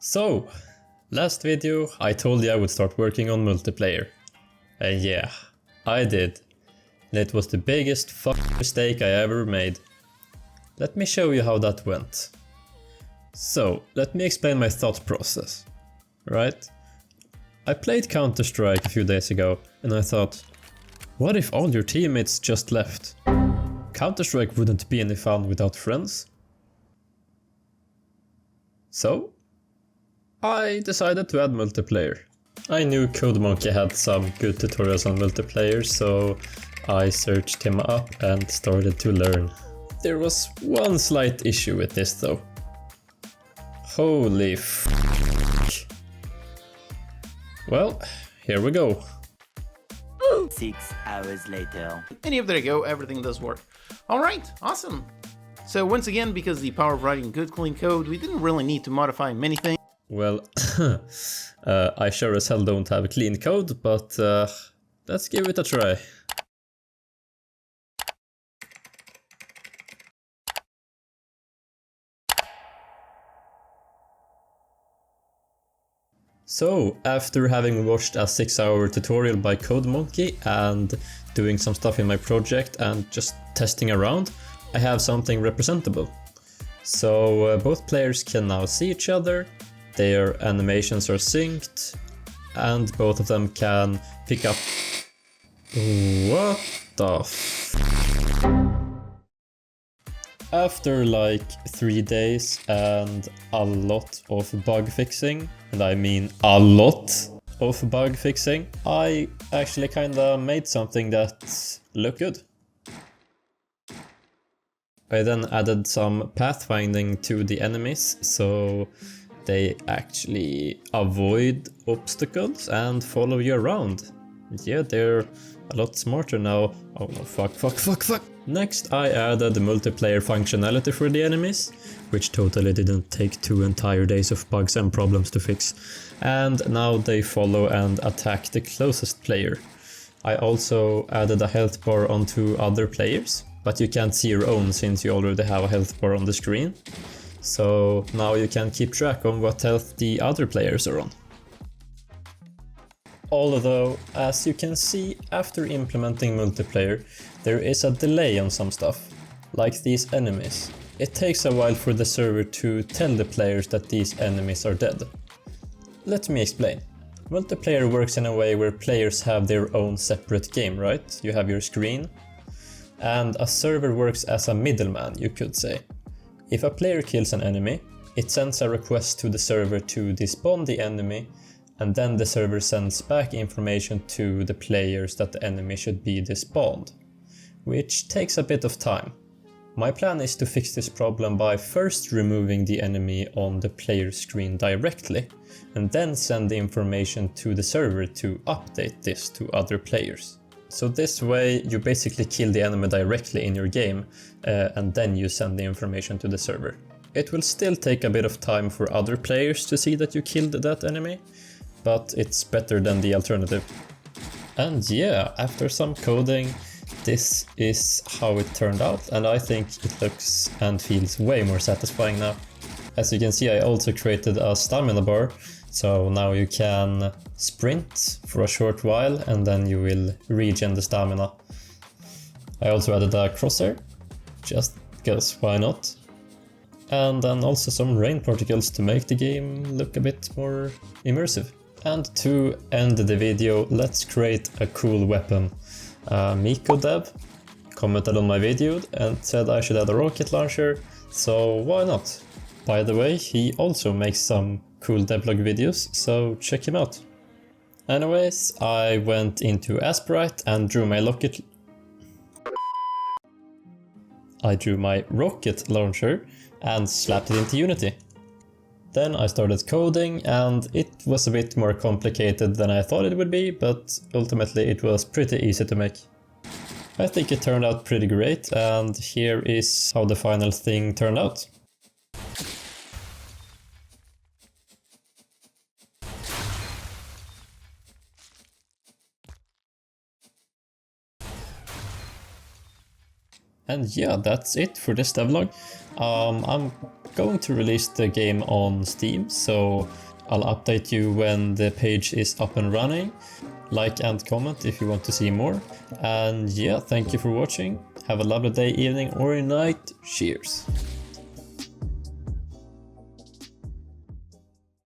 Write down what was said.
So, last video I told you I would start working on multiplayer. And yeah, I did. And it was the biggest mistake I ever made. Let me show you how that went. So, let me explain my thought process. Right? I played Counter-Strike a few days ago and I thought, what if all your teammates just left? Counter-Strike wouldn't be any fun without friends. So, I decided to add multiplayer. I knew CodeMonkey had some good tutorials on multiplayer, so I searched him up and started to learn. There was one slight issue with this though. Holy f***. Well, here we go. 6 hours later. And there you go, everything does work. Alright, awesome. So once again, because the power of writing good clean code, we didn't really need to modify many things. Well, I sure as hell don't have clean code, but let's give it a try. So, after having watched a 6-hour tutorial by CodeMonkey and doing some stuff in my project and just testing around, I have something representable. So both players can now see each other, their animations are synced, and both of them can pick up... What the f... After like 3 days and a lot of bug fixing, and I mean a lot of bug fixing, I actually kinda made something that looked good. I then added some pathfinding to the enemies, so they actually avoid obstacles and follow you around. Yeah, they're a lot smarter now. Oh no, fuck. Next I added the multiplayer functionality for the enemies, which totally didn't take 2 entire days of bugs and problems to fix. And now they follow and attack the closest player. I also added a health bar onto other players, but you can't see your own since you already have a health bar on the screen. So now you can keep track on what health the other players are on. Although, as you can see, after implementing multiplayer, there is a delay on some stuff, like these enemies. It takes a while for the server to tell the players that these enemies are dead. Let me explain. Multiplayer works in a way where players have their own separate game, right? You have your screen, and a server works as a middleman, you could say. If a player kills an enemy, it sends a request to the server to despawn the enemy, and then the server sends back information to the players that the enemy should be despawned, which takes a bit of time. My plan is to fix this problem by first removing the enemy on the player screen directly, and then send the information to the server to update this to other players. So this way you basically kill the enemy directly in your game, and then you send the information to the server. It will still take a bit of time for other players to see that you killed that enemy, but it's better than the alternative. And yeah, after some coding, this is how it turned out, and I think it looks and feels way more satisfying now. As you can see, I also created a stamina bar, so now you can sprint for a short while and then you will regen the stamina. I also added a crosshair, just because why not? And then also some rain particles to make the game look a bit more immersive. And to end the video, let's create a cool weapon. Miko Dev commented on my video and said I should add a rocket launcher, so why not? By the way, he also makes some cool Devlog videos, so check him out. Anyways, I went into Asperite and drew my rocket launcher and slapped it into Unity. Then I started coding, and it was a bit more complicated than I thought it would be, but ultimately it was pretty easy to make. I think it turned out pretty great, and here is how the final thing turned out. And yeah, that's it for this devlog. I'm going to release the game on Steam, so I'll update you when the page is up and running. Like and comment if you want to see more. And yeah, thank you for watching. Have a lovely day, evening or night. Cheers.